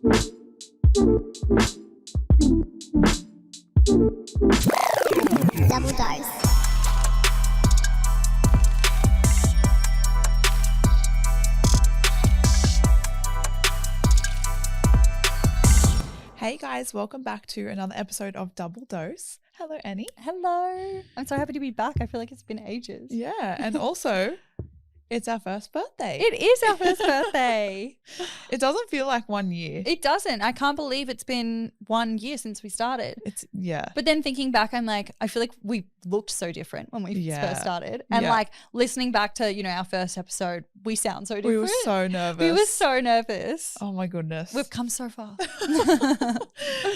Double dose. Hey guys, welcome back to another episode of Double Dose. Hello, Annie. Hello. I'm so happy to be back. I feel like it's been ages. Yeah, and also it's our first birthday. It is our first birthday. It doesn't feel like 1 year. It doesn't. I can't believe it's been 1 year since we started. Yeah. But then thinking back, I'm like, I feel like we looked so different when we first started. And like listening back to, you know, our first episode, we sound so different. We were so nervous. We were so nervous. Oh my goodness. We've come so far.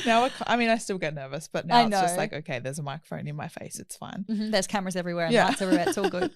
Now, I still get nervous, but now I it's just know. like, okay, there's a microphone in my face. It's fine. There's cameras everywhere and lights everywhere. It's all good.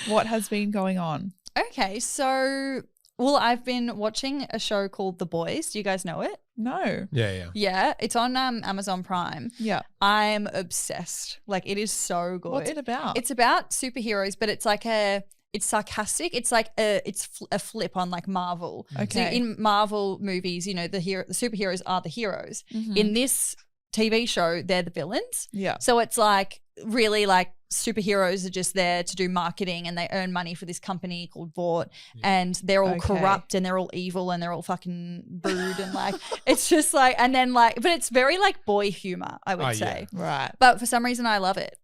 What has been going on? Okay, so, well, I've been watching a show called The Boys. Do you guys know it? No. Yeah. Yeah, it's on Amazon Prime. Yeah. I'm obsessed. Like, it is so good. What's it about? It's about superheroes, but it's like it's sarcastic. It's like it's a flip on like Marvel. Okay. So in Marvel movies, you know, the superheroes are the heroes. In this TV show, they're the villains. Yeah. So it's like really like superheroes are just there to do marketing and they earn money for this company called Vought and they're all corrupt and they're all evil and they're all fucking rude and like it's just like, and then like, but it's very like boy humor, I would say. Right. But for some reason I love it.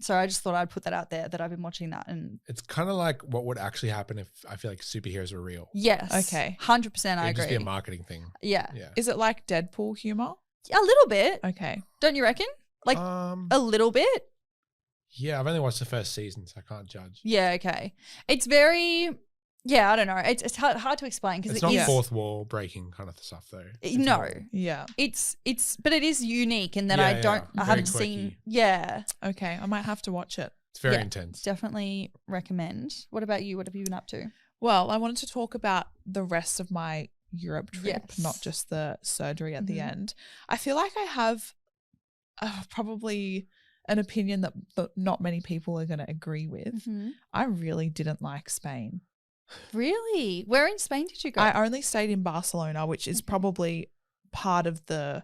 So I just thought I'd put that out there that I've been watching that. And It's kind of like what would actually happen if I feel like superheroes were real. yes. Okay. 100% I It'd just be agree. a marketing thing. Yeah. Yeah. Is it like Deadpool humor? A little bit. Okay. Don't you reckon? Like a little bit? Yeah, I've only watched the first season, so I can't judge. Yeah, okay. It's very, yeah, I don't know. It's hard to explain because It's not fourth wall breaking kind of stuff though. It's no, more- Yeah. but it is unique in that Yeah, I yeah. haven't Very seen. quirky. Yeah, Okay. I might have to watch it. It's very Yeah. intense. definitely recommend. What about you? What have you been up to? Well, I wanted to talk about the rest of my Europe trip, Yes. not just the surgery at the Mhm. end. I feel like I have probably an opinion that not many people are going to agree with. I really didn't like Spain. Really? Where in Spain did you go? I only stayed in Barcelona, which is probably part of the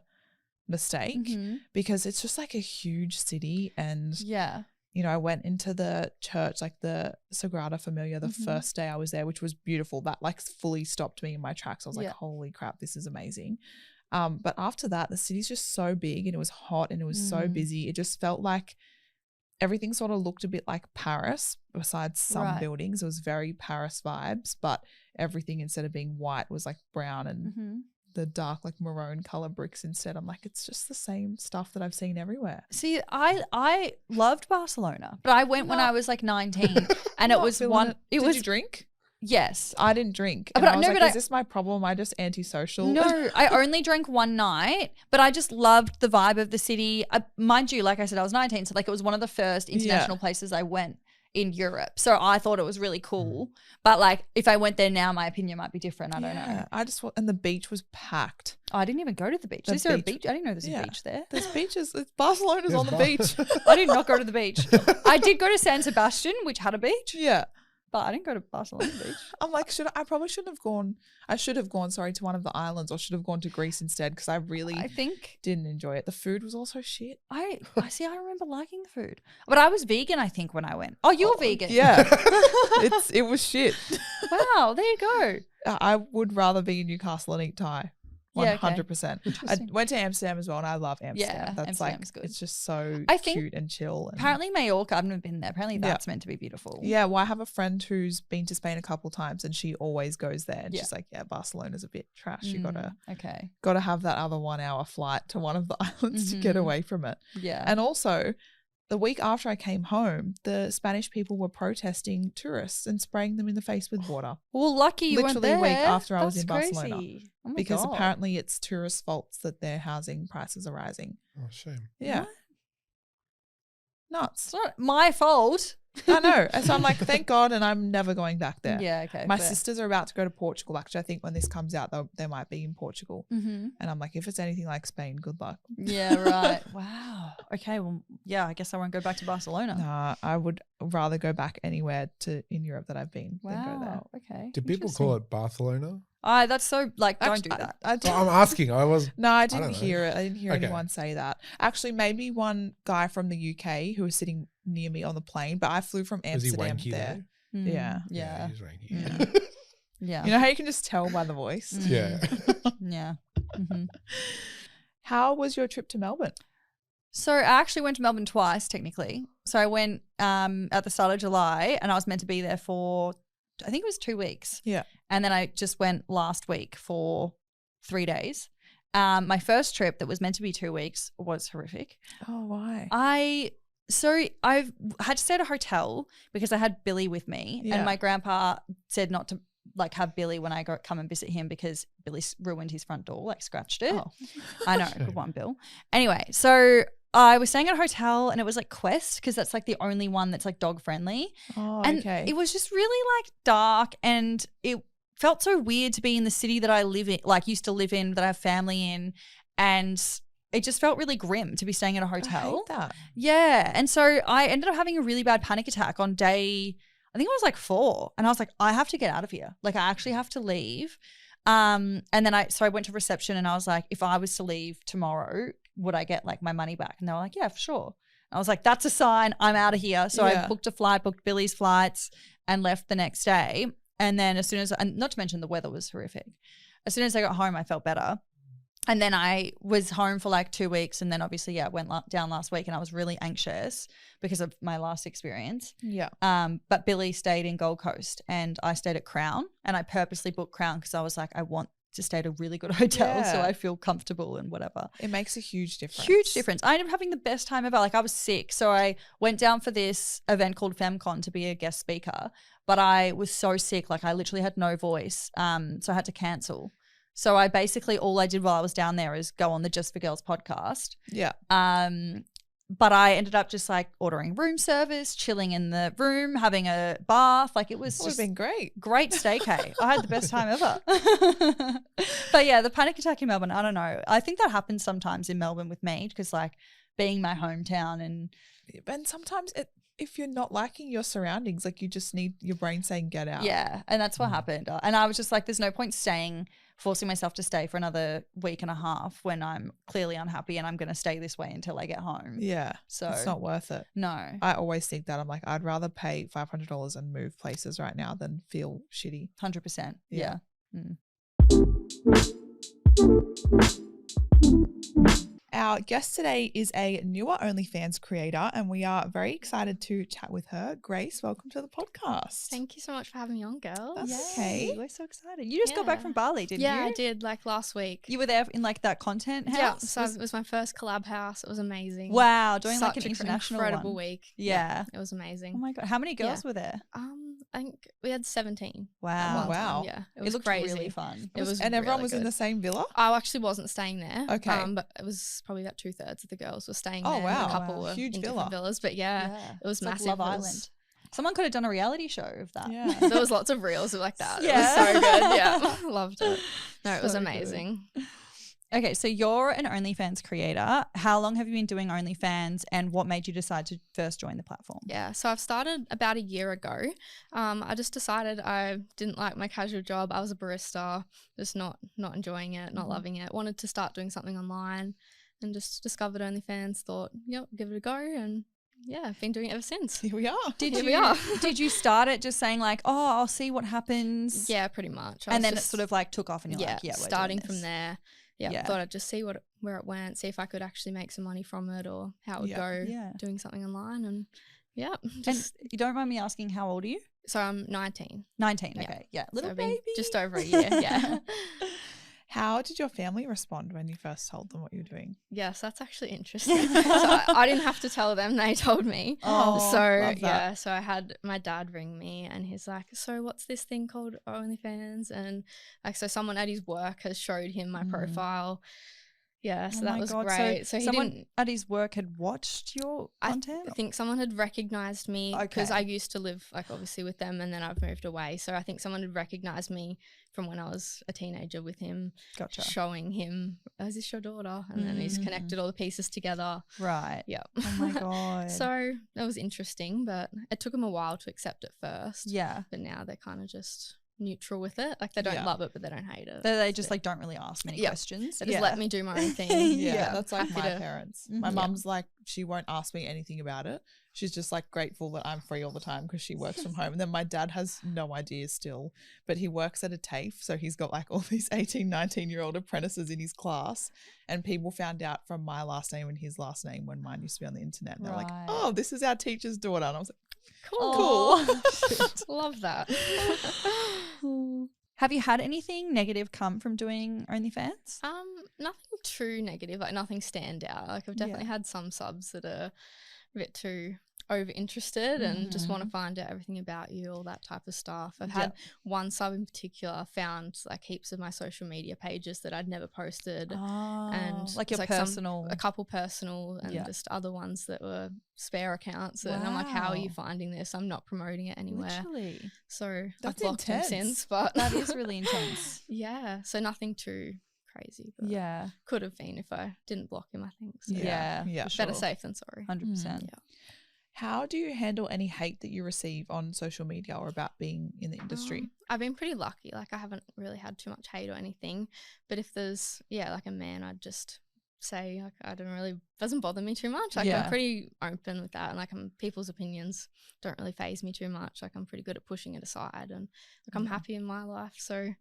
mistake because it's just like a huge city. And, yeah. you know, I went into the church, like the Sagrada Familia, the first day I was there, which was beautiful. That like fully stopped me in my tracks. I was like, holy crap, this is amazing. But after that, the city's just so big and it was hot and it was so busy. It just felt like everything sort of looked a bit like Paris besides some buildings. It was very Paris vibes, but everything instead of being white was like brown and the dark like maroon color bricks instead. I'm like, it's just the same stuff that I've seen everywhere. See, I loved Barcelona, but I went when I was like 19 and it was Did was you drink? Yes. I didn't drink. And But I was no, like, but is this my problem? Am I just antisocial? No, I only drank one night, but I just loved the vibe of the city. Mind you, like I said, I was 19, so like it was one of the first international places I went in Europe. So I thought it was really cool. But like if I went there now, my opinion might be different. I don't know. And the beach was packed. Oh, I didn't even go to the beach. Is there a beach? I didn't know there's a beach there. There's beaches. Barcelona's on the beach. I did not go to the beach. I did go to San Sebastian, which had a beach. Yeah. But I didn't go to Barcelona Beach. I'm like, I probably shouldn't have gone. I should have gone, to one of the islands, or should have gone to Greece instead because I think didn't enjoy it. The food was also shit. I see. I remember liking the food, but I was vegan. I think when I went. Oh, you were vegan. Yeah, it was shit. Wow, there you go. I would rather be in Newcastle and eat Thai. 100%. I Interesting. went to Amsterdam as well, and I love Amsterdam. Yeah, That's Amsterdam's good. It's just so I think cute and chill. And apparently Mallorca, I've never been there. Apparently that's meant to be beautiful. yeah, well, I have a friend who's been to Spain a couple of times, and she always goes there. And she's like, "Yeah, Barcelona's a bit trash. You gotta have that other 1 hour flight to one of the islands to get away from it." Yeah, and also, the week after I came home, the Spanish people were protesting tourists and spraying them in the face with water. Well, lucky you weren't there. Literally a week after I was in That's Barcelona. crazy. Oh my Because God. apparently it's tourists' faults that their housing prices are rising. Oh, shame. Yeah. What? Nuts. It's not my fault. I know. And so I'm like, thank God, and I'm never going back there. Yeah, okay. My fair. sisters are about to go to Portugal. Actually, I think when this comes out, they might be in Portugal. Mm-hmm. And I'm like, if it's anything like Spain, good luck. Yeah, right. Wow. Okay, well, yeah, I guess I won't go back to Barcelona. Nah, I would rather go back anywhere in Europe that I've been than go there. Wow. Okay. Do people call it Barcelona? That's so like, don't do Actually, that. I Well, I'm asking. I was. No, I don't didn't know. hear it. I didn't hear Okay. anyone say that. Actually, maybe one guy from the UK who was sitting near me on the plane, but I flew from Was he Amsterdam wanky there. though? Yeah. Yeah. He's wanky. Mm. Yeah. You know how you can just tell by the voice? Yeah. Yeah. Mm-hmm. How was your trip to Melbourne? So I actually went to Melbourne twice, technically. So I went at the start of July, and I was meant to be there for, I think it was 2 weeks. Yeah. And then I just went last week for 3 days. My first trip that was meant to be 2 weeks was horrific. Oh, why? I've had to stay at a hotel because I had Billy with me, Yeah. and my grandpa said not to like have Billy when I come and visit him because Billy ruined his front door, like scratched it. Oh. I know, good one, Bill. Anyway, so I was staying at a hotel, and it was like Quest because that's like the only one that's like dog friendly. Oh, And okay. it was just really like dark, and it felt so weird to be in the city that I live in, like used to live in, that I have family in, and it just felt really grim to be staying at a I hotel. hate that. Yeah. And so I ended up having a really bad panic attack on day, I think it was like 4. And I was like, I have to get out of here. Like, I actually have to leave. And then I went to reception, and I was like, if I was to leave tomorrow, would I get like my money back? And they were like, yeah, for sure. I was like, that's a sign, I'm out of here. So Yeah. I booked a flight, booked Billy's flights, and left the next day. And then as soon as, and not to mention the weather was horrific. As soon as I got home, I felt better. And then I was home for like 2 weeks, and then obviously, went down last week, and I was really anxious because of my last experience. Yeah. But Billy stayed in Gold Coast, and I stayed at Crown, and I purposely booked Crown because I was like, I want to stay at a really good hotel so Yeah. I feel comfortable and whatever. It makes a huge difference. Huge difference. I ended up having the best time ever. Like, I was sick, so I went down for this event called FemCon to be a guest speaker, but I was so sick, like I literally had no voice, so I had to cancel. So I basically, all I did while I was down there is go on the Just for Girls podcast. Yeah. But I ended up just like ordering room service, chilling in the room, having a bath. Like, it was That would have just been great. great staycay. I had the best time ever. But yeah, the panic attack in Melbourne, I don't know. I think that happens sometimes in Melbourne with me because like being my hometown and And sometimes if you're not liking your surroundings, like you just need your brain saying get out. yeah, and that's what happened. And I was just like, there's no point forcing myself to stay for another week and a half when I'm clearly unhappy and I'm going to stay this way until I get home. Yeah. So It's not worth it. no. I always think that. I'm like, I'd rather pay $500 and move places right now than feel shitty. 100%. Yeah. Yeah. Mm. Our guest today is a newer OnlyFans creator, and we are very excited to chat with her. Grace, welcome to the podcast. Thank you so much for having me on, girls. That's okay. We're so excited. You just got back Yeah. from Bali, didn't you? Yeah, I did, like last week. You were there in like that content house? Yeah, so it was my first collab house. It was amazing. Wow, doing Such like an international incredible one. week. Yeah. It was amazing. Oh my God. How many girls were there? I think we had 17. at Wow. one wow. time, Yeah, it was looked crazy. really fun. It was and everyone really was in good. the same villa? I actually wasn't staying there. Okay. But it was probably about 2/3 of the girls were staying Oh, there. wow. And a couple Wow. were Huge in villa. different villas. But yeah, it was It's like massive. Love It was- Island. Someone could have done a reality show of that. Yeah. There was lots of reels like that. Yeah. It was so good. Yeah, loved it. No, it was So good. amazing. Okay, so you're an OnlyFans creator. How long have you been doing OnlyFans, and what made you decide to first join the platform? Yeah, so I've started about a year ago. I just decided I didn't like my casual job. I was a barista, just not enjoying it, not loving it. Wanted to start doing something online, and just discovered OnlyFans. Thought, yep, give it a go, and yeah, I've been doing it ever since. Here we are. Here we are. Did you start it just saying like, oh, I'll see what happens? Yeah, pretty much. I And was then it just- sort of like took off, and you're yeah, like, yeah, we're starting doing from this. there. Yeah, Yeah. thought I'd just see where it went, see if I could actually make some money from it or how it would Yeah. go Yeah. doing something online, and yeah, And just you don't mind me asking, how old are you? so I'm 19. 19. Yeah. Okay, yeah, So little I've been baby. just over a year. Yeah. How did your family respond when you first told them what you were doing? Yes, that's actually interesting. So I didn't have to tell them; they told me. Oh, so love that. yeah, so I had my dad ring me, and he's like, "So what's this thing called OnlyFans?" And like, so someone at his work has showed him my profile. Yeah, so Oh that my was God. great. So he someone didn't. at his work had watched your content? I think someone had recognized me because Okay. I used to live like obviously with them, and then I've moved away. So I think someone had recognized me from when I was a teenager with him, Gotcha. showing him, "Oh, is this your daughter?" And then he's connected all the pieces together. Right. Yeah. Oh my God. So that was interesting, but it took them a while to accept it first. yeah. But now they're kind of just, neutral with it. Like they don't Yeah. love it, but they don't hate it. They just like don't really ask many questions. They just Yeah. let me do my own thing. Yeah, that's like happy my to- parents. My Mhm. mum's like, she won't ask me anything about it. She's just like grateful that I'm free all the time because she works from home. And then my dad has no idea still, but he works at a TAFE. So he's got like all these 18, 19-year-old apprentices in his class. And people found out from my last name and his last name when mine used to be on the internet. And they're like, Right. oh, this is our teacher's daughter. And I was like, Cool. Cool. Love that. Have you had anything negative come from doing OnlyFans? Nothing too negative, like nothing stand out. Like I've definitely had some subs that are a bit too over interested and just want to find out everything about you, all that type of stuff. I've had one sub in particular found like heaps of my social media pages that I'd never posted, and like it's your some- personal. a couple personal and just other ones that were spare accounts. And I'm like, how are you Wow. finding this? I'm not promoting it anywhere. Literally. So That's I've blocked him intense. since, but That is really intense. yeah. So nothing too crazy, but Yeah. could have been if I didn't block him, I think. So Yeah. Yeah. for better sure. safe than sorry. 100%. Yeah. How do you handle any hate that you receive on social media or about being in the industry? I've been pretty lucky. Like I haven't really had too much hate or anything. But if there's like a man, I'd just say like I don't really doesn't bother me too much. Like Yeah. I'm pretty open with that, and like people's opinions don't really faze me too much. Like I'm pretty good at pushing it aside, and like I'm happy in my life, so I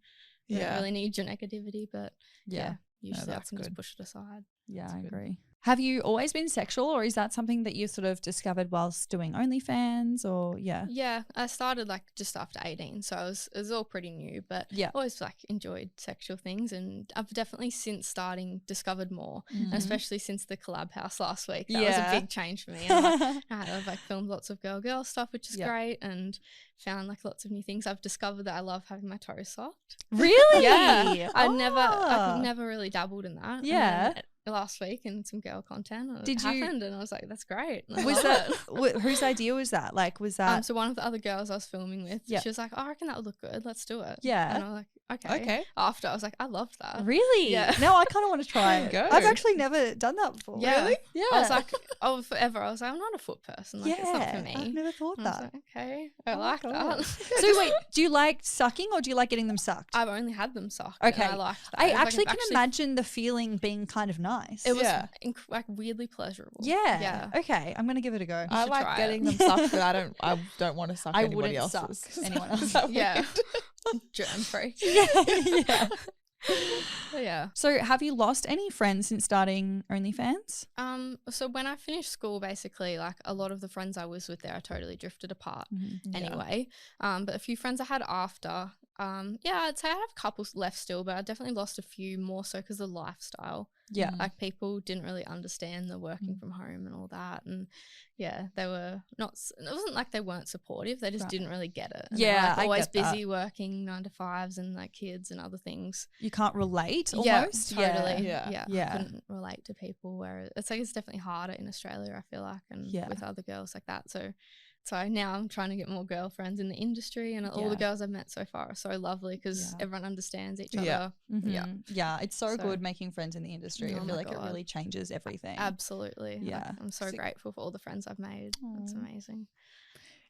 don't really need your negativity. But Yeah. usually I that's can just good. push it aside. Yeah, That's I good. agree. Have you always been sexual, or is that something that you sort of discovered whilst doing OnlyFans, or Yeah, I started like just after 18, so it was all pretty new, but Yeah. always like enjoyed sexual things, and I've definitely since starting discovered more, and especially since the collab house last week. That was a big change for me. And I've like filmed lots of girl stuff, which is great, and found like lots of new things. I've discovered that I love having my toes soft. Really? Yeah, I Ah. never really dabbled in that. Yeah. And then last week in some girl content, it Did you- happened, and I was like, that's great. And I Was love that it. whose idea was that? Like, was that? So one of the other girls I was filming with, Yeah. she was like, oh, I reckon that would look good. Let's do it. Yeah. And I was like, okay. Okay. After I was like, I loved that. Really? Yeah. No, I kind of want to try it. Go. I've actually never done that before. Yeah. Really? Yeah. I was like, forever. I was like, I'm not a foot person. Like, yeah, it's not for me. I've never thought And I was that. like, okay, I Oh my like God. that. So wait, do you like sucking or do you like getting them sucked? I've only had them sucked. Okay. And I liked that. I It was like, actually I've can imagine the feeling being kind of nice. It was Yeah. like weirdly pleasurable. yeah. Yeah. Okay, I'm gonna give it a go. I should like try getting it. them sucked, but I don't want to suck I anybody wouldn't else's. suck anyone Is else. that Yeah. weird? Germ free. yeah. But yeah. So, have you lost any friends since starting OnlyFans? So when I finished school, basically, like a lot of the friends I was with there, I totally drifted apart anyway. But a few friends I had after, I'd say I have a couple left still, but I definitely lost a few more so because of the lifestyle. Yeah. Like people didn't really understand the working from home and all that. And yeah, they were not, it wasn't like they weren't supportive. They just didn't really get it. And they were, Yeah, like, I always get that. busy working 9 to 5s and like kids and other things. You can't relate Yeah, almost. totally. Yeah. Yeah. I couldn't relate to people where it's like it's definitely harder in Australia, I feel like, and Yeah. with other girls like that. So now I'm trying to get more girlfriends in the industry, and all the girls I've met so far are so lovely because everyone understands each other. Yeah. Yeah, it's so So- good making friends in the industry. I Oh feel my like it God. really changes everything. Absolutely. Like, Yeah. I'm so grateful for all the friends I've made. That's amazing.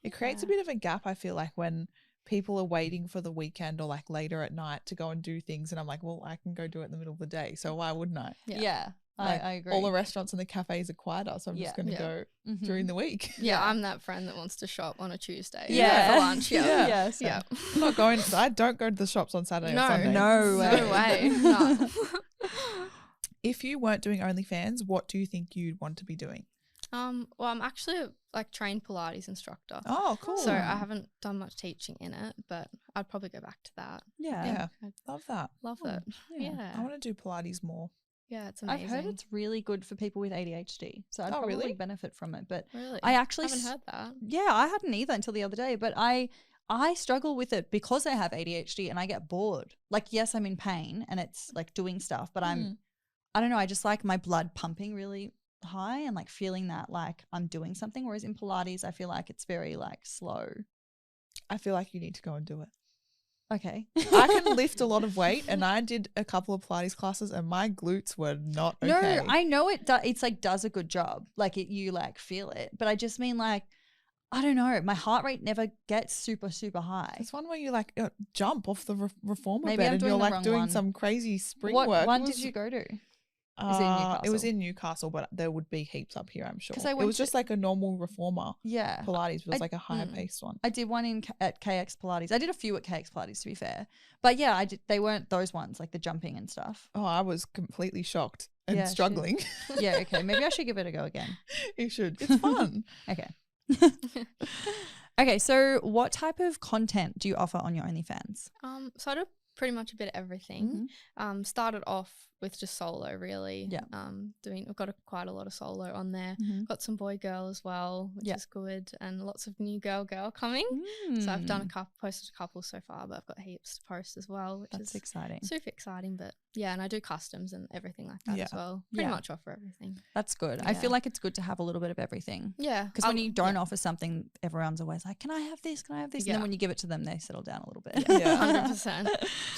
It creates a bit of a gap, I feel like, when people are waiting for the weekend or like later at night to go and do things. And I'm like, well, I can go do it in the middle of the day. So why wouldn't I? Yeah, Like, I agree. all the restaurants and the cafes are quieter. So I'm Yeah. just going to Yeah. go Mhm. during the week. Yeah, I'm that friend that wants to shop on a Tuesday. Yeah. For lunch. Yeah. Yeah. Yeah, same. Yeah. I'm not going. I don't go to the shops on Saturday or Sunday. No way. No way. No. If you weren't doing OnlyFans, what do you think you'd want to be doing? Well, I'm actually a like trained Pilates instructor. Oh, cool. So I haven't done much teaching in it, but I'd probably go back to that. Yeah. Yeah, I'd love that. love Oh, it. yeah. Yeah. I want to do Pilates more. Yeah, it's I've amazing. heard it's really good for people with ADHD. So I'd Oh, probably really? benefit from it. But Really? I actually haven't heard that. Yeah, I hadn't either until the other day, but I struggle with it because I have ADHD and I get bored. Like, yes, I'm in pain and it's like doing stuff, but I don't know, I just like my blood pumping really high and like feeling that like I'm doing something. Whereas in Pilates, I feel like it's very like slow. I feel like you need to go and do it. Okay. I can lift a lot of weight, and I did a couple of Pilates classes, and my glutes were not okay. No, I know it's like does a good job. Like you like feel it, but I just mean like I don't know. My heart rate never gets super, super high. It's one where you like jump off the reformer Maybe bed I'm and doing you're the like wrong doing one. some crazy spring What work. one did you go to? Is it in Newcastle? It was in Newcastle, but there would be heaps up here, I'm sure. 'Cause I It went was just like a normal reformer Yeah. Pilates, but it was I- like a higher paced one. I did one at KX Pilates. I did a few at KX Pilates, to be fair. But yeah, I did. They weren't those ones, like the jumping and stuff. Oh, I was completely shocked and Yeah, shit. struggling. Yeah, okay. Maybe I should give it a go again. You should. It's fun. Okay. Okay, so what type of content do you offer on your OnlyFans? So I do pretty much a bit of everything. Started off with just solo, really. Yeah. I've got quite a lot of solo on there. Mhm. Got some boy girl as well, which Yeah. is good, and lots of new girl coming. So I've done posted a couple so far, but I've got heaps to post as well, which That's is exciting. super exciting. But yeah, and I do customs and everything like that as well. Pretty Yeah. much offer everything. That's good. I Yeah. feel like it's good to have a little bit of everything. Yeah, Because when you don't offer something, everyone's always like, can I have this? Can I have this? And Yeah. then when you give it to them, they settle down a little bit. Yeah. 100%.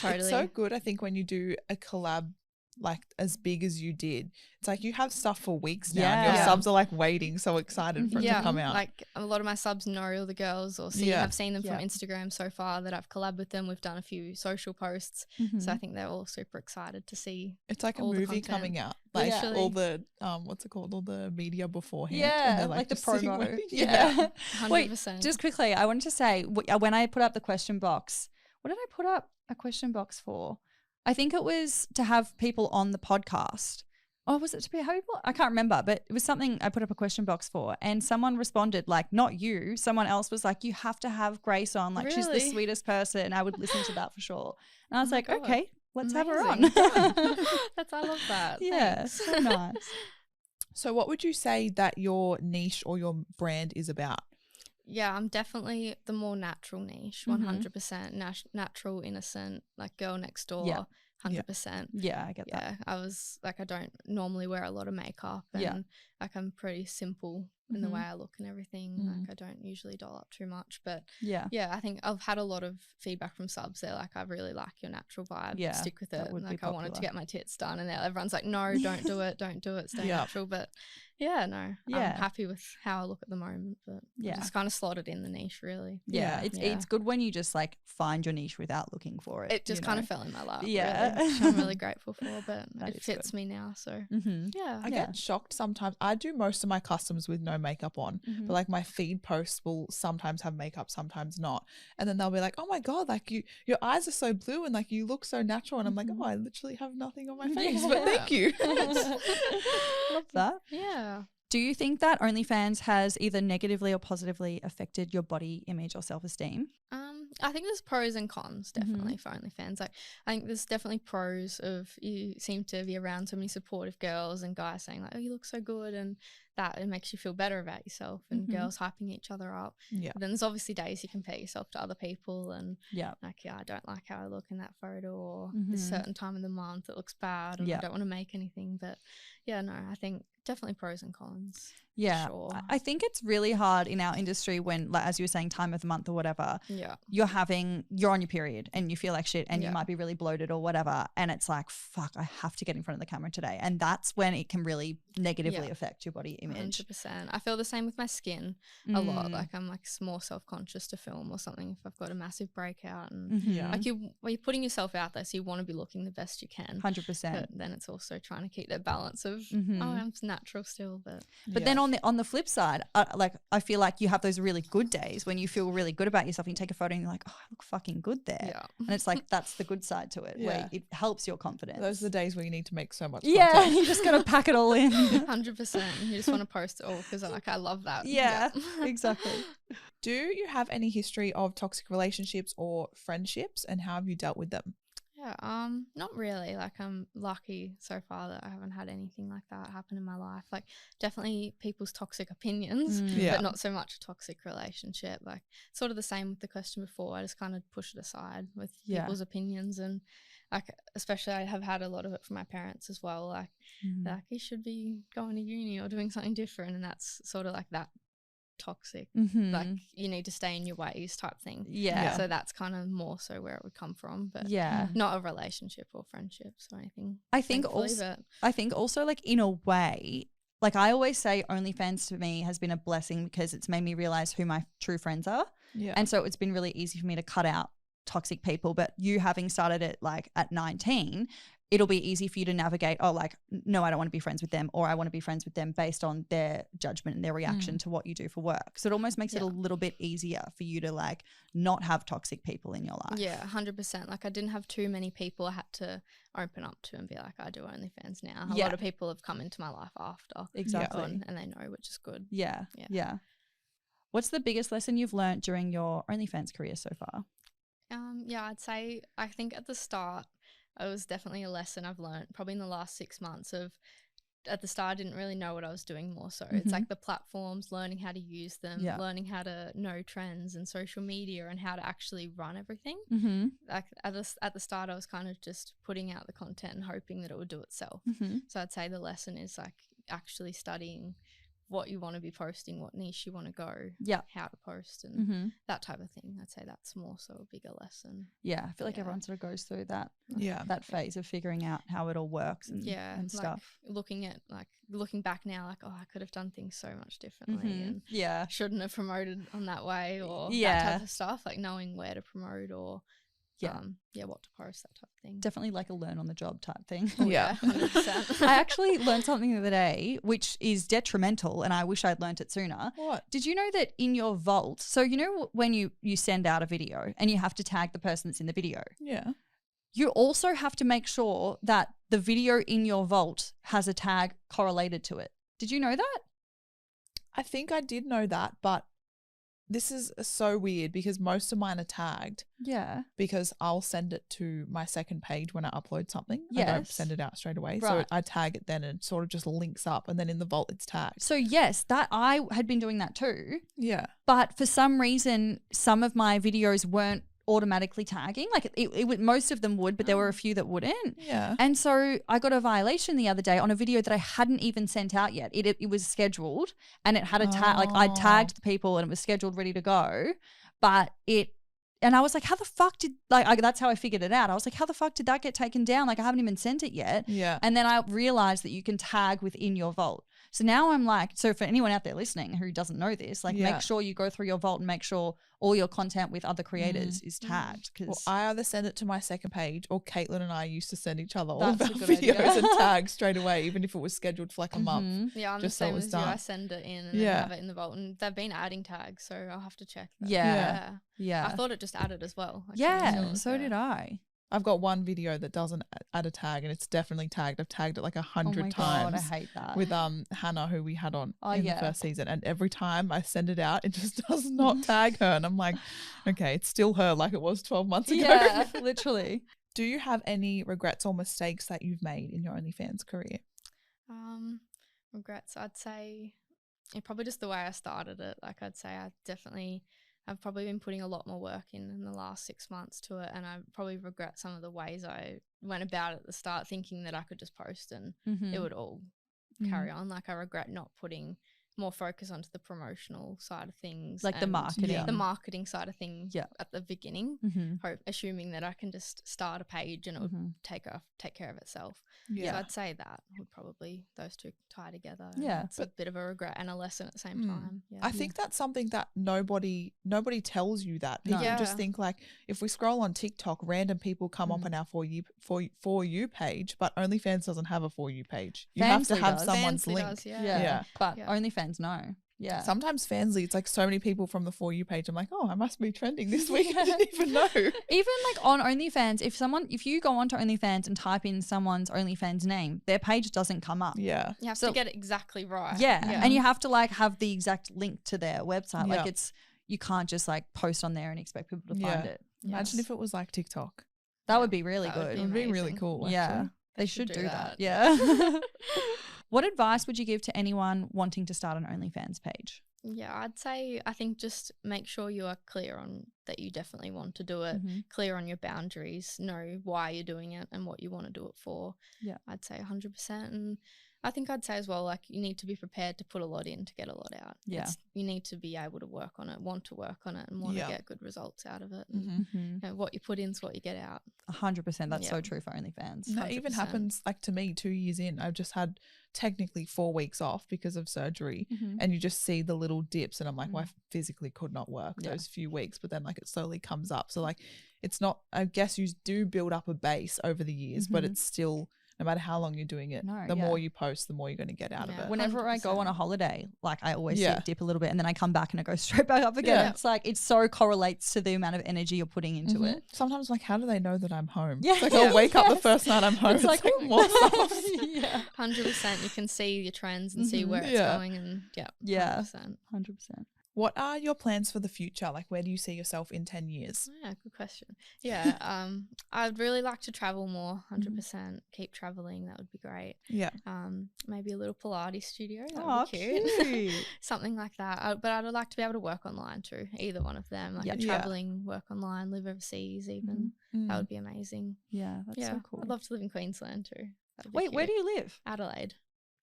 Totally. It's so good, I think, when you do a collab like as big as you did. It's like you have stuff for weeks now and your Yeah. subs are like waiting, so excited for it to come out. Like a lot of my subs know all the girls or have seen them from Instagram so far that I've collabed with them. We've done a few social posts. So I think they're all super excited to see. It's like a all the movie content. coming out. Like Literally. all the what's it called? All the media beforehand. Yeah, and they're, like the just sitting promo. waiting. Yeah. 100%. Just quickly, I wanted to say when I put up the question box, what did I put up a question box for? I think it was to have people on the podcast. Oh, was it to have people? I can't remember, but it was something I put up a question box for, and someone responded, like, not you, someone else was like, you have to have Grace on, like she's the Really? sweetest person. I would listen to that for sure. And I was Oh my like, God. okay, let's have her on. Amazing. I love that. Yeah, Thanks. so nice. So what would you say that your niche or your brand is about? Yeah, I'm definitely the more natural niche, 100% natural, innocent, like girl next door, Yeah. 100%. Yeah, I get that. Yeah, I was like, I don't normally wear a lot of makeup, and like I'm pretty simple in the way I look and everything. Like I don't usually doll up too much, but Yeah. I think I've had a lot of feedback from subs. They're like, I really like your natural vibe. Yeah, Stick with that it. would be Like I wanted to popular. get my tits done, and everyone's like, no, don't do it, don't do it, stay Yeah. natural. But yeah, no, Yeah. I'm happy with how I look at the moment. But Yeah. I just kind of slotted in the niche, really. Yeah, Yeah. it's good when you just like find your niche without looking for it. It just you kind know? of fell in my lap. Yeah. really, which I'm really grateful for. But That it is fits good. me now. So Mhm. yeah, I get shocked sometimes. I do most of my customs with no makeup on, but like my feed posts will sometimes have makeup, sometimes not. And then they'll be like, "Oh my God, like your eyes are so blue and like you look so natural." And I'm like, "Oh, I literally have nothing on my face, but thank you." Love that. yeah. Do you think that OnlyFans has either negatively or positively affected your body image or self-esteem? I think there's pros and cons Mm-hmm. definitely for OnlyFans. Like I think there's definitely pros of you seem to be around so many supportive girls and guys saying like, oh, you look so good, and that it makes you feel better about yourself, and Mm-hmm. girls hyping each other up. Yeah. But then there's obviously days you compare yourself to other people, and Yeah. like, yeah, I don't like how I look in that photo, or Mhm. this certain time of the month it looks bad, and Yeah. I don't want to make anything. But yeah, no, I think definitely pros and cons. Yeah. Sure. I think it's really hard in our industry when, like, as you were saying, time of the month or whatever, Yeah. you're on your period and you feel like shit and you Yeah. might be really bloated or whatever. And it's like, fuck, I have to get in front of the camera today. And that's when it can really negatively Yeah. affect your body image. 100%. I feel the same with my skin a lot. Mm. Like I'm like more self-conscious to film or something if I've got a massive breakout, and Mhm. Yeah. like you're putting yourself out there, so you want to be looking the best you can. 100%. But then it's also trying to keep that balance of Mhm. oh, I'm natural still, but But then on the flip side, like I feel like you have those really good days when you feel really good about yourself and you take a photo and you're like, oh, I look fucking good there. yeah. And it's like, that's the good side to it, where Yeah. it helps your confidence. Those are the days where you need to make so much yeah, content. you just got to pack it all in. 100%. You just want to post it all because like I love that. Yeah, exactly. Do you have any history of toxic relationships or friendships, and how have you dealt with them? Yeah, not really. Like I'm lucky so far that I haven't had anything like that happen in my life. Like definitely people's toxic opinions, Yeah. but not so much a toxic relationship. Like sort of the same with the question before. I just kind of push it aside with Yeah. people's opinions, and like especially I have had a lot of it from my parents as well. Like like you should be going to uni or doing something different, and that's sort of like that toxic. Mhm. Like you need to stay in your ways type thing. Yeah. So that's kind of more so where it would come from, but Yeah. not a relationship or friendships or anything. I think thankfully, also but I think also like in a way, like I always say, OnlyFans to me has been a blessing because it's made me realize who my true friends are. Yeah. And so it's been really easy for me to cut out toxic people. But you having started it like at 19, it'll be easy for you to navigate, oh, like, no, I don't want to be friends with them, or I want to be friends with them based on their judgment and their reaction to what you do for work. So it almost makes it a little bit easier for you to like not have toxic people in your life. Yeah, 100%. Like I didn't have too many people I had to open up to and be like, I do OnlyFans now. A lot of people have come into my life after. Exactly. And they know, which is good. Yeah. What's the biggest lesson you've learned during your OnlyFans career so far? I'd say I think at the start it was definitely a lesson I've learned probably in the last 6 months of at the start I didn't really know what I was doing more so. It's like the platforms, learning how to use them, learning how to know trends and social media and how to actually run everything. Like at the start I was kind of just putting out the content and hoping that it would do itself. So I'd say the lesson is like actually studying what you want to be posting, what niche you want to go, how to post and that type of thing. I'd say that's more so a bigger lesson. Yeah, I feel like everyone sort of goes through that that phase of figuring out how it all works and stuff. Like looking back now, like, oh, I could have done things so much differently and shouldn't have promoted on that way or that type of stuff, like knowing where to promote or what to post, that type of thing. Definitely like a learn on the job type thing. 100%. I actually learned something the other day which is detrimental and I wish I'd learnt it sooner. What? Did you know that in your vault, so you know when you send out a video and you have to tag the person that's in the video? Yeah. You also have to make sure that the video in your vault has a tag correlated to it. Did you know that? I think I did know that, but this is so weird because most of mine are tagged. Yeah. Because I'll send it to my second page when I upload something. I don't send it out straight away. Right. So I tag it then and it sort of just links up and then in the vault it's tagged. So yes, that I had been doing that too. Yeah. But for some reason, some of my videos weren't automatically tagging. Like it would, most of them would, but there were a few that wouldn't. Yeah. And so I got a violation the other day on a video that I hadn't even sent out yet. It was scheduled and it had a tag, like I tagged the people and it was scheduled, ready to go, but and I was like, how the fuck did, that's how I figured it out. I was like, how the fuck did that get taken down? Like I haven't even sent it yet. Yeah. And then I realized that you can tag within your vault. So now I'm like, so for anyone out there listening who doesn't know this, like make sure you go through your vault and make sure all your content with other creators is tagged. Well, I either send it to my second page or Caitlin and I used to send each other all of our videos and tag straight away, even if it was scheduled for like a month. Yeah, I'm just the same so it was as done. you. I send it in and then have it in the vault, and they've been adding tags, so I'll have to check that. Yeah. I thought it just added as well. So did I. I've got one video that doesn't add a tag and it's definitely tagged. I've tagged it like 100 times. God, I hate that. With Hannah, who we had on in the first season, and every time I send it out, it just does not tag her, and I'm like, okay, it's still her, like it was 12 months ago. Yeah, literally. Do you have any regrets or mistakes that you've made in your OnlyFans career? Regrets, I'd say probably just the way I started it. Like I'd say I've probably been putting a lot more work in the last 6 months to it, and I probably regret some of the ways I went about it at the start, thinking that I could just post and it would all carry on. Like I regret not putting more focus onto the promotional side of things, like the marketing side of things at the beginning, assuming that I can just start a page and it would take care of itself. So I'd say that would probably, those two tie together. It's a bit of a regret and a lesson at the same time. I think that's something that nobody tells you that. People just think like, if we scroll on TikTok, random people come up on our for you page, but OnlyFans doesn't have a for you page. You have to have someone's link. But OnlyFans no. Yeah. Sometimes Fansly, it's like so many people from the For You page. I'm like, oh, I must be trending this week. I didn't even know. Even like on OnlyFans, if you go onto OnlyFans and type in someone's OnlyFans name, their page doesn't come up. Yeah. You have to get it exactly right. Yeah. And you have to like have the exact link to their website. Like you can't just like post on there and expect people to find it. Imagine if it was like TikTok. That would be really good. It would be really cool. Actually. Yeah. They should do that. Yeah. What advice would you give to anyone wanting to start an OnlyFans page? Yeah, I'd say I think just make sure you are clear on that you definitely want to do it, clear on your boundaries, know why you're doing it and what you want to do it for. Yeah. I'd say 100%. And I think I'd say as well, like you need to be prepared to put a lot in to get a lot out. Yeah. You need to be able to work on it, want to work on it and want to get good results out of it. And you know, what you put in is what you get out. 100%. That's so true for OnlyFans. And that even happens like to me 2 years in. I've just had technically 4 weeks off because of surgery, and you just see the little dips, and I'm like, well, I physically could not work those few weeks, but then like it slowly comes up. So like it's not, I guess you do build up a base over the years, but it's still, no matter how long you're doing it, the more you post, the more you're going to get out of it. Whenever 100%. I go on a holiday, like I always see it dip a little bit and then I come back and I go straight back up again. It's like it so correlates to the amount of energy you're putting into it. Sometimes like, how do they know that I'm home? Yeah. It's like I'll wake up the first night I'm home. It's like more stuff. 100%. You can see your trends and see where it's going, and 100%. 100%. What are your plans for the future? Like, where do you see yourself in 10 years? Yeah, good question. Yeah, I'd really like to travel more. 100%. Keep traveling. That would be great. Yeah. Maybe a little Pilates studio. That would be cute. Something like that. But I'd like to be able to work online too. Either one of them. Like traveling, work online, live overseas even. That would be amazing. Yeah, that's so cool. I'd love to live in Queensland too. Wait, cute. Where do you live? Adelaide.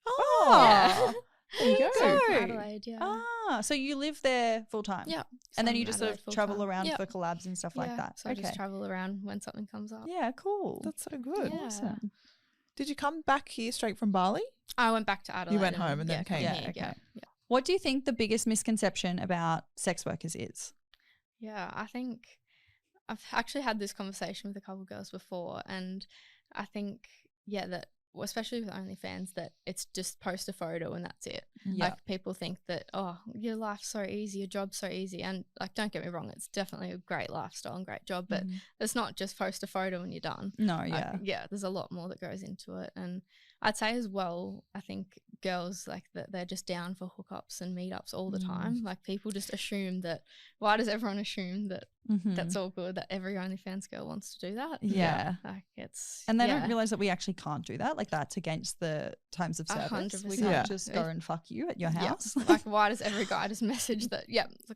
Oh, yeah. There you go. Adelaide, yeah. Ah, so you live there full time? Yeah. And then you just sort of travel around for collabs and stuff like that? So I just travel around when something comes up. Yeah, cool. That's so good. Yeah. Awesome. Did you come back here straight from Bali? I went back to Adelaide. You went home and then came here. here. Yeah. What do you think the biggest misconception about sex workers is? Yeah, I think I've actually had this conversation with a couple of girls before, and I think, that especially with OnlyFans, that it's just post a photo and that's it. Like people think that, oh, your life's so easy, your job's so easy, and like don't get me wrong, it's definitely a great lifestyle and great job, but it's not just post a photo and you're done. No, there's a lot more that goes into it. And I'd say as well, I think girls like that, they're just down for hookups and meetups all the time. Like people just assume that, why does everyone assume that that's all good, that every OnlyFans girl wants to do that? Like it's, and they don't realize that we actually can't do that. Like that's against the terms of service. 100%. We can't just go and fuck you at your house. Like why does every guy just message that,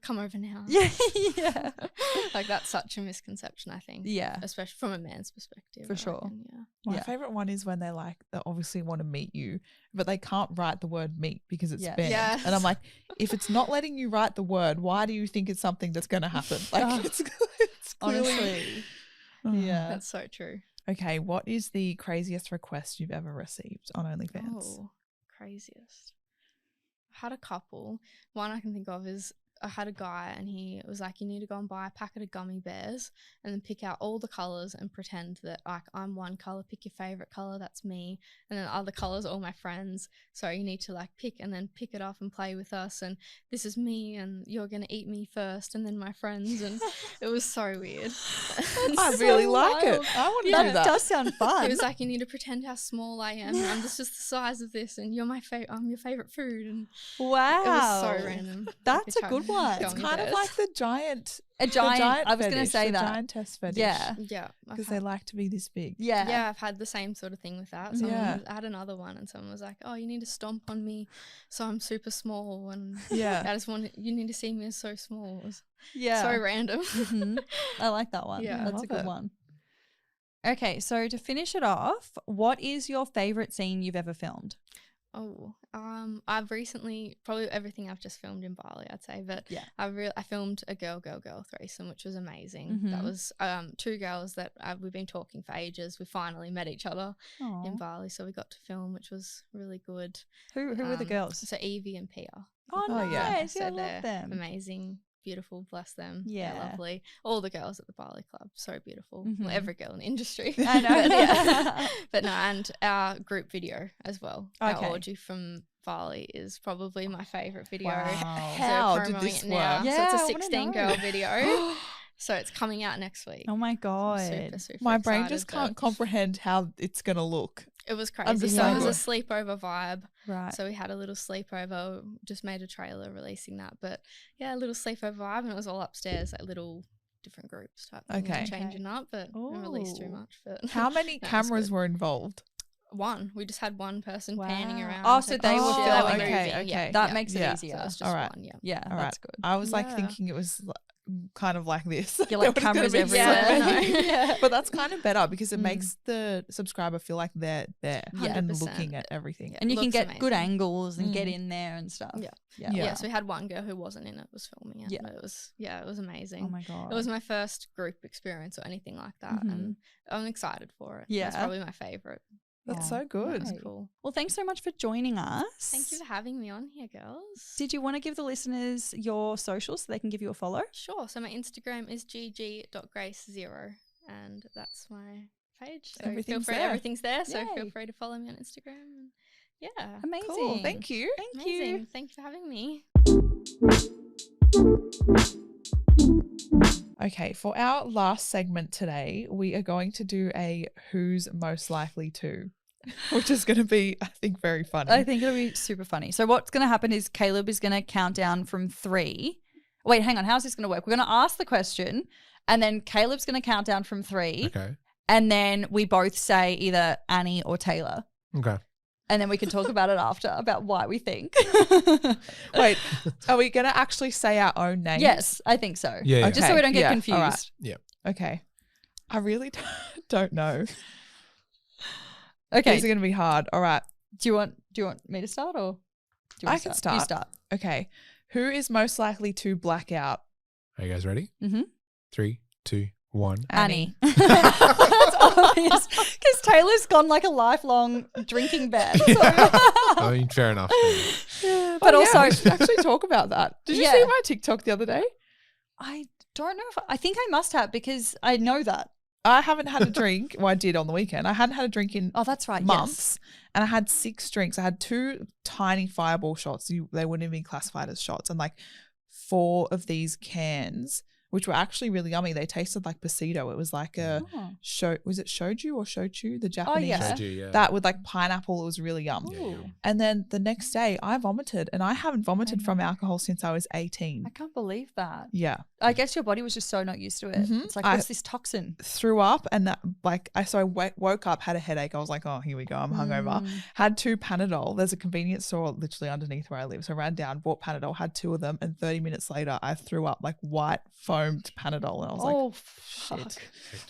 come over now? Yeah. Like that's such a misconception, I think. Yeah. Especially from a man's perspective. For sure. Reckon, My favorite one is when they're like, they obviously want to meet you, but they can't write the word meet because it's banned. Yes. And I'm like, if it's not letting you write the word, why do you think it's something that's going to happen? Like it's clearly. Honestly. Yeah. That's so true. Okay, what is the craziest request you've ever received on OnlyFans? Oh, craziest. I had a couple. One I can think of is I had a guy and he was like, you need to go and buy a packet of gummy bears and then pick out all the colours and pretend that like I'm one colour, pick your favourite colour, that's me, and then other colours are all my friends, so you need to like pick and then pick it off and play with us, and this is me and you're going to eat me first and then my friends, and it was so weird. I really like it. I want to do that. That does sound fun. It was like, you need to pretend how small I am. I'm just the size of this, and you're I'm your favourite food. And wow, it was so random. That's a good one. It's kind of like the giant. A giant. I was going to say the that. giantess fetish. Yeah. Yeah. Because they like to be this big. Yeah. Yeah, I've had the same sort of thing with that. I had another one and someone was like, oh, you need to stomp on me so I'm super small, and you need to see me as so small. It was so random. I like that one. Yeah, that's a good one. Okay, so to finish it off, what is your favourite scene you've ever filmed? Oh, I've recently, probably everything I've just filmed in Bali, I'd say, but I filmed a girl threesome, which was amazing. That was 2 girls that we've been talking for ages. We finally met each other in Bali, so we got to film, which was really good. Who were the girls? So Evie and Pia. Oh, nice. So I love them. Amazing. Beautiful, bless them. Yeah. They're lovely. All the girls at the Bali Club, so beautiful. Well, every girl in the industry. I know. But no, and our group video as well. Okay. Our orgy from Bali is probably my favourite video. Wow. So How we're did promoting this it now. work? Yeah, so I it's a wanna 16-girl know. video. So it's coming out next week. Oh my God. Super My brain excited, just can't but comprehend how it's going to look. It was I'm crazy. just So it like- was a sleepover vibe. Right. So we had a little sleepover, just made a trailer releasing that. But yeah, a little sleepover vibe, and it was all upstairs, like little different groups type thing, Okay. changing up, but I didn't release too Ooh. much. But How many No, it was cameras good. were involved? One. We just had one person panning Wow. around. Oh, so they were yeah, filming. Okay. Yeah, that yeah. makes it Yeah. So easier. it's just All right. one, yeah. Yeah, All that's right. good. I was like Yeah. thinking it was kind of like this. You're like There was gonna cameras be so everywhere. many. Yeah. But that's kind of better because it Mm. makes the subscriber feel like they're there Yeah. and 100%. looking at everything. Yeah. And you can Looks get good amazing. angles and get Mm. in there and stuff. Yeah. Yeah. Yeah, so we had one girl who wasn't in it, was filming it. Yeah. But it was amazing. Oh my God. It was my first group experience or anything like that, Mhm. and I'm excited for it. Yeah. It's probably my favourite. That's Oh, so good. That's right. cool. Well, thanks so much for joining us. Thank you for having me on here, girls. Did you want to give the listeners your socials so they can give you a follow? Sure. So my Instagram is gg.grace0 and that's my page. So Everything's feel free, there. everything's there. So feel Yay. free to follow me on Instagram. And yeah. Amazing. Cool. Thank you. Thank Amazing. you. Thank you for having me. Okay, for our last segment today, we are going to do a who's most likely to, which is going to be, I think, very funny. I think it'll be super funny. So what's going to happen is Caleb is going to count down from 3. Wait, hang on. How's this going to work? We're going to ask the question and then Caleb's going to count down from 3. Okay. And then we both say either Annie or Taylor. Okay. And then we can talk about it after, about why we think. Wait, are we going to actually say our own names? Yes, I think so. Yeah. Just so we don't get Yeah, confused. all right. Yeah. Okay. I really don't know. Okay. These are going to be hard. All right. Do you want me to start or? Do you want I to can You start. start. Okay. Who is most likely to black out? Are you guys ready? Mm-hmm. 3, 2, 1. Annie. That's obvious. Because Taylor's gone like a lifelong drinking ban. So. I mean, fair enough. Yeah, But yeah, also- we should actually talk about that. Did you Yeah. see my TikTok the other day? I don't know if I think I must have because I know that. I haven't had a drink. Well, I did on the weekend. I hadn't had a drink in Oh, that's right. months, and I had 6 drinks. I had 2 tiny Fireball shots. They wouldn't even be classified as shots, and like 4 of these cans, which were actually really yummy. They tasted like pasito. It was like a Yes. was it shochu or shochu, the Japanese? yeah. Showed you, yeah. That with like pineapple. It was really yum. Yeah, Ooh. yeah. And then the next day, I vomited, and I haven't vomited I from know. alcohol since I was 18. I can't believe that. Yeah, I guess your body was just so not used to it. Mhm. It's like, I- what's this toxin? threw up, and woke up, had a headache. I was like, oh, here we go. I'm hungover. Had 2 Panadol. There's a convenience store literally underneath where I live. So I ran down, bought Panadol, had 2 of them, and 30 minutes later, I threw up like white foamed Panadol, and I was like, Oh, fuck. shit.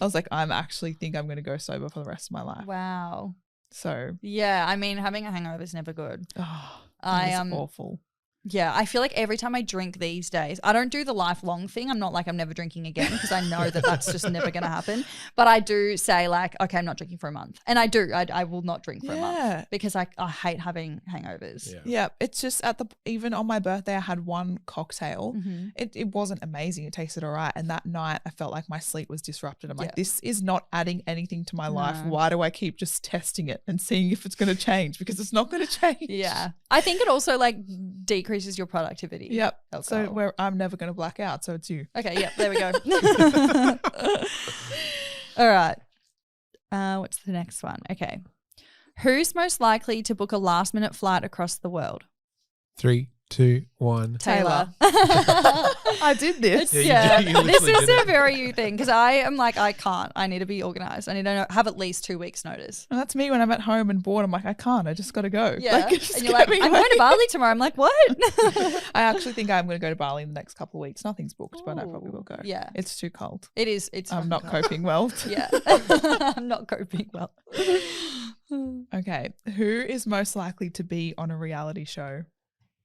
I was like, I'm actually think I'm going to go sober for the rest of my life. Wow. So, Yeah, I mean, having a hangover is never good. oh, I it was awful. Yeah, I feel like every time I drink these days, I don't do the lifelong thing. I'm not like I'm never drinking again because I know that that's just never going to happen. But I do say like, okay, I'm not drinking for a month. And I do. I will not drink for a Yeah. month because I hate having hangovers. Yeah. Yeah, it's just even on my birthday, I had 1 cocktail. Mhm. It wasn't amazing. It tasted all right. And that night, I felt like my sleep was disrupted. I'm Yeah. like, this is not adding anything to my life. No. Why do I keep just testing it and seeing if it's going to change? Because it's not going to change. Yeah. I think it also like decreases your productivity. Yep. So Alcohol. I'm never going to black out. So it's you. Okay, yep, there we go. All right. What's the next one? Okay. Who's most likely to book a last minute flight across the world? 3, 2, 1. Taylor. I did this. Yeah, you this literally is did a it. very you thing because I am like, I can't. I need to be organized. I need to have at least 2 weeks notice. And that's me when I'm at home and bored. I'm like, I can't. I just got to go. Yeah. Like, just And you're get like, me I'm going to away. Bali tomorrow. I'm like, what? I actually think I'm going to go to Bali in the next couple of weeks. Nothing's booked, but I probably will go. Yeah. It's too cold. It is. It's I'm fucking not cold. coping well. Yeah. I'm not coping well. Okay. Who is most likely to be on a reality show?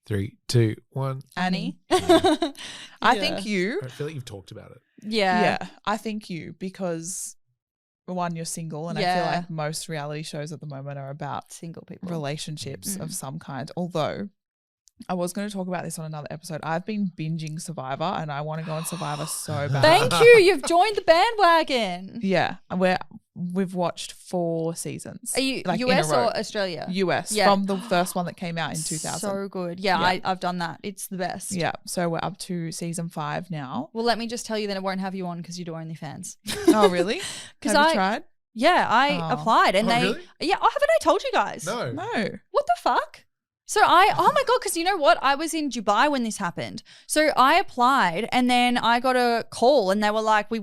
3, 2, 1. Annie. I think you. I feel like you've talked about it. Yeah. I think you because one, you're single, and I feel Yeah. like most reality shows at the moment are about Single people. relationships of Mm. some kind. Although I was going to talk about this on another episode. I've been binging Survivor, and I want to go on Survivor so bad. Thank you. You've joined the bandwagon. Yeah, we've watched 4 seasons. Are you like, in a US row. or Australia? US Yeah. from the first one that came out in 2000. So good. Yeah, Yeah. I've done that. It's the best. Yeah, so we're up to season 5 now. Well, let me just tell you that it won't have you on because you do OnlyFans. Oh, really? 'Cause Have you I- tried? Yeah, I Oh. applied and Oh, they. really? Yeah, oh, haven't I told you guys? No. No. What the fuck? So oh my God, because you know what? I was in Dubai when this happened. So I applied and then I got a call and they were like, we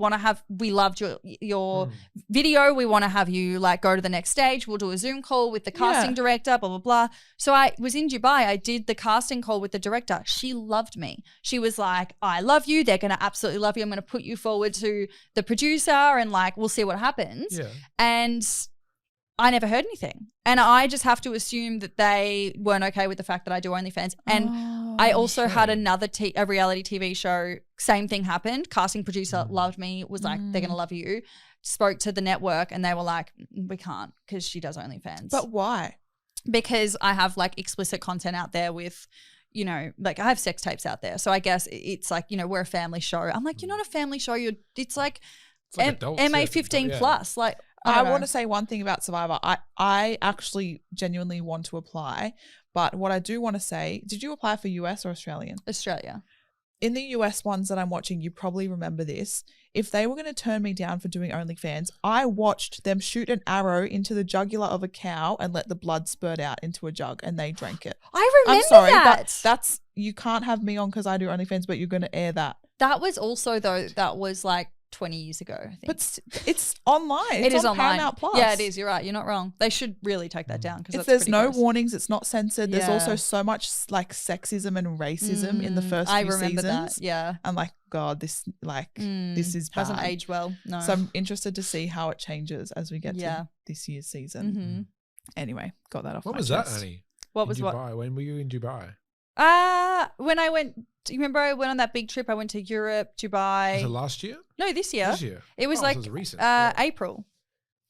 loved your video. We want to have you like go to the next stage. We'll do a Zoom call with the casting director, blah, blah, blah. So I was in Dubai. I did the casting call with the director. She loved me. She was like, I love you. They're going to absolutely love you. I'm going to put you forward to the producer and like, we'll see what happens. Yeah. And I never heard anything. And I just have to assume that they weren't okay with the fact that I do OnlyFans. And I also had another a reality TV show, same thing happened. Casting producer loved me, was like, they're going to love you. spoke to the network and they were like, we can't because she does OnlyFans. But why? Because I have like explicit content out there with, you know, like I have sex tapes out there. So I guess it's like, you know, we're a family show. I'm like, you're not a family show. It's like adults, MA 15 plus. Like, I want to say one thing about Survivor. I actually genuinely want to apply, but what I do want to say, did you apply for US or Australian? Australia. In the US ones that I'm watching, you probably remember this. If they were going to turn me down for doing OnlyFans, I watched them shoot an arrow into the jugular of a cow and let the blood spurt out into a jug and they drank it. I remember I'm sorry, that. but you can't have me on because I do OnlyFans, but you're going to air that. That was also, though, that was like 20 years ago, I think. But it's online. It is on online. Paramount Plus. Yeah, it is. You're right. You're not wrong. They should really take that down because There's no warnings. It's not censored. There's Yeah. also so much like sexism and racism in the first few seasons. I remember that. Yeah. I'm like, God, this is bad. Hasn't aged well. No. So I'm interested to see how it changes as we get to this year's season. Mm-hmm. Anyway, got that off What my was chest. that, Annie? What In was Dubai? what? When were you in Dubai? When I went, do you remember I went on that big trip? I went to Europe, Dubai. Was it last year? No, this year. This year? It was Oh, like so it was recent. Yeah. April.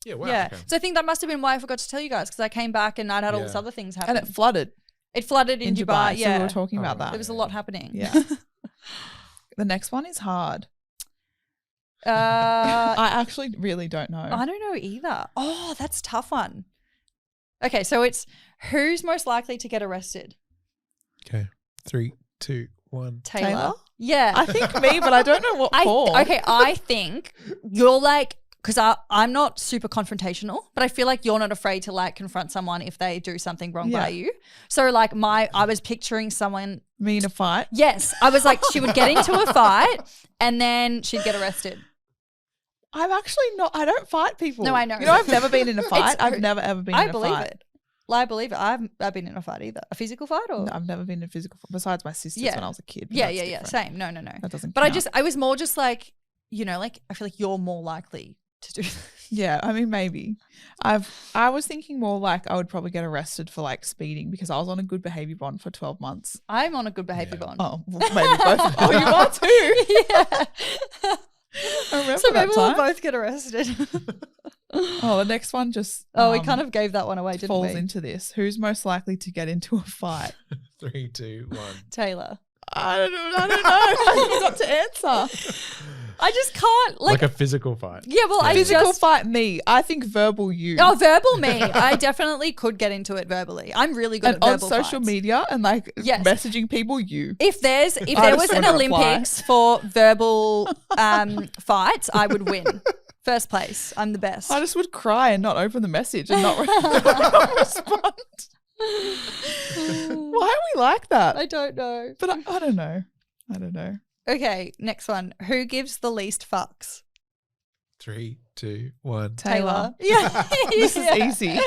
Yeah, wow. Yeah. Okay. So I think that must have been why I forgot to tell you guys because I came back and I'd had all this Yeah. other things happen. And it flooded It flooded in Dubai. So Yeah. we were talking about Oh, that. There was a lot happening. Yeah. The next one is hard. I I actually really don't know. don't know either. Oh, that's a tough one. Okay, so it's who's most likely to get arrested? Okay. 3, 2, 1. Taylor? Yeah. I think me, but I don't know what for. I think you're like, because I'm not super confrontational, but I feel like you're not afraid to like confront someone if they do something wrong by you. So like I was picturing someone. Me in a fight. Yes. I was like, she would get into a fight and then she'd get arrested. I'm actually not. I don't fight people. No, I know. You know, I've never been in a fight. It's- I've never ever been in a fight. I believe it. I've been in a fight either. A physical fight or? No, I've never been in a physical fight besides my sisters Yeah. when I was a kid. but Yeah, that's yeah, yeah. different. Same. No. That doesn't But count. I was more just like, you know, like I feel like you're more likely to do. Yeah, I mean, maybe. I was thinking more like I would probably get arrested for like speeding because I was on a good behavior bond for 12 months. I'm on a good behavior bond. Oh, well, maybe both. Oh, you are too. Yeah. I remember So that maybe we'll time. both get arrested. Oh, the next one just We kind of gave that one away, didn't falls we? into this. Who's most likely to get into a fight? 3, 2, 1. Taylor. I don't know. I forgot to answer. I just can't Like a physical fight. Yeah, well, I Physical just fight me. I think verbal you. Oh, verbal me. I definitely could get into it verbally. I'm really good and at on verbal social fights. media and like Yes. messaging people you. If there just was an wanna reply. Olympics for verbal fights, I would win. First place. I'm the best. I just would cry and not open the message and not respond. Why are we like that? I don't know. But I don't know. I don't know. Okay, next one. Who gives the least fucks? 3, 2, 1. Taylor. Yeah. This is Yeah. easy. I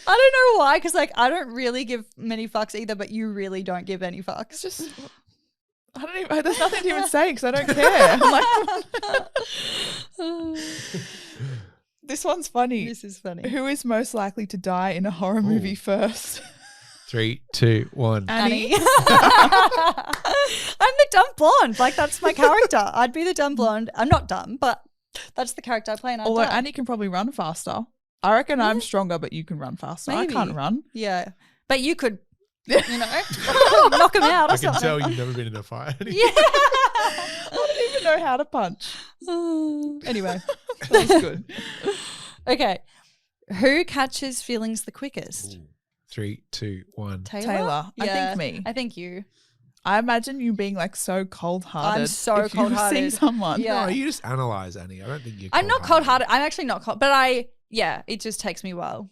don't know why, because like I don't really give many fucks either, but you really don't give any fucks. It's just I don't even. There's nothing to even say because I don't care. I'm like, this one's funny. This is funny. Who is most likely to die in a horror movie first? 3, 2, 1. Annie. I'm the dumb blonde. Like that's my character. I'd be the dumb blonde. I'm not dumb, but that's the character I play. And Although die. Annie can probably run faster. I reckon I'm stronger, but you can run faster. Maybe. I can't run. Yeah, but you could, you know, knock him out. Or I can something. tell you've never been in a fight. Yeah. I don't even know how to punch. Anyway, That was good. okay. Who catches feelings the quickest? 3, 2, 1. Taylor. I think me. I think you. I imagine you being like so cold-hearted. I'm so if you cold-hearted. see someone. Yeah. No, you just analyze, Annie. I don't think you're I'm not cold-hearted. I'm actually not cold, but it just takes me a while.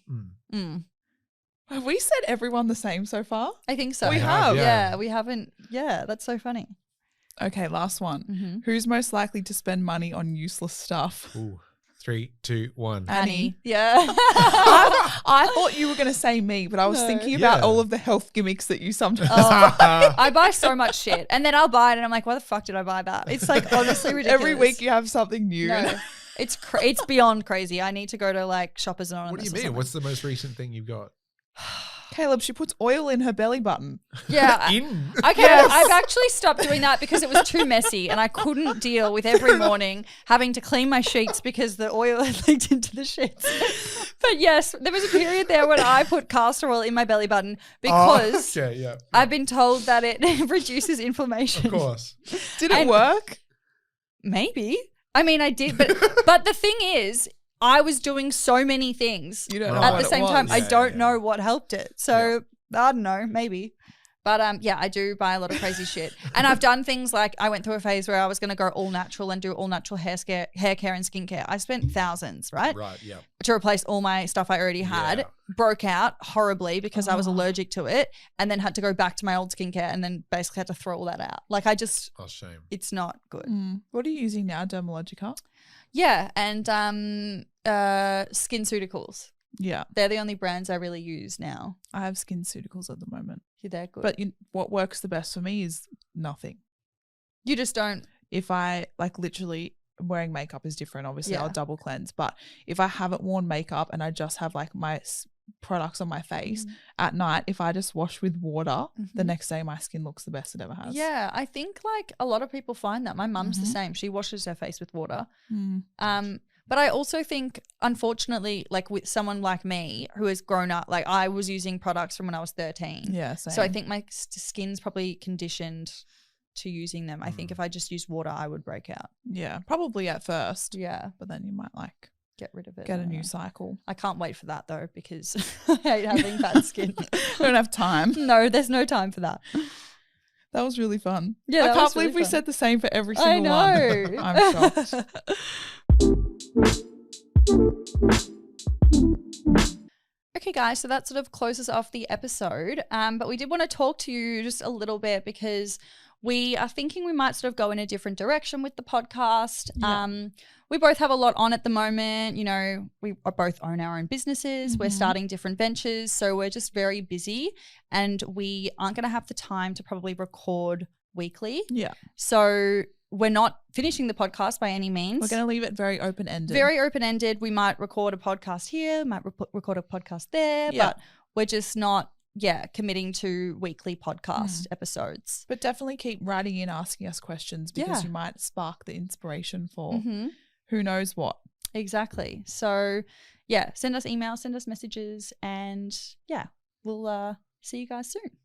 Have we said everyone the same so far? I think so. We have. Yeah, we haven't. Yeah, that's so funny. Okay, last one. Mm-hmm. Who's most likely to spend money on useless stuff? Ooh. 3, 2, 1. Annie. Yeah. I thought you were going to say me, but I was thinking about Yeah. all of the health gimmicks that you sometimes I buy so much shit and then I'll buy it and I'm like, why the fuck did I buy that? It's like honestly ridiculous. Every week you have something new. No, it's beyond crazy. I need to go to like Shoppers Anonymous. What do you or mean? something. What's the most recent thing you've got? Caleb, she puts oil in her belly button. Yeah. Okay, Yes. I've actually stopped doing that because it was too messy and I couldn't deal with every morning having to clean my sheets because the oil had leaked into the sheets. But yes, there was a period there when I put castor oil in my belly button because I've been told that it reduces inflammation. Of course. Did it work? Maybe. I mean, I did, but the thing is, I was doing so many things You don't know at what the it same was. time. I don't know what helped it. So I don't know, maybe. But yeah, I do buy a lot of crazy shit. And I've done things like I went through a phase where I was going to go all natural and do all natural hair care and skincare. I spent thousands, right? Right, yeah. To replace all my stuff I already had. Yeah. Broke out horribly because I was allergic to it and then had to go back to my old skincare and then basically had to throw all that out. Like I just, Oh, shame. it's not good. What are you using now, Dermalogica? Yeah, and SkinCeuticals. Yeah. They're the only brands I really use now. I have SkinCeuticals at the moment. Yeah, they're good. But what works the best for me is nothing. You just don't. If I like literally wearing makeup is different. Obviously, Yeah. I'll double cleanse. But if I haven't worn makeup and I just have like my products on my face at night, if I just wash with water, the next day my skin looks the best it ever has. Yeah, I think like a lot of people find that. My mum's the same. She washes her face with water. But I also think, unfortunately, like with someone like me who has grown up, like I was using products from when I was 13. Yeah, same. So I think my skin's probably conditioned to using them. I think if I just used water, I would break out. Yeah, probably at first. Yeah. But then you might like Get rid of it. get a new cycle. I can't wait for that though because I hate having bad skin. I don't have time. No, there's no time for that. That was really fun. Yeah, I that can't was really believe we fun. said the same for every I single know. one. I'm shocked. Okay, guys, so that sort of closes off the episode. But we did want to talk to you just a little bit because we are thinking we might sort of go in a different direction with the podcast. Yeah. We both have a lot on at the moment. You know, we both own our own businesses. We're starting different ventures. So we're just very busy and we aren't going to have the time to probably record weekly. Yeah. So we're not finishing the podcast by any means. We're going to leave it very open-ended. Very open-ended. We might record a podcast here, might record a podcast there, Yeah. but we're just not, committing to weekly podcast episodes. But definitely keep writing in, asking us questions because Yeah. you might spark the inspiration for Mm-hmm. who knows what. Exactly. So, send us emails, send us messages, and we'll see you guys soon.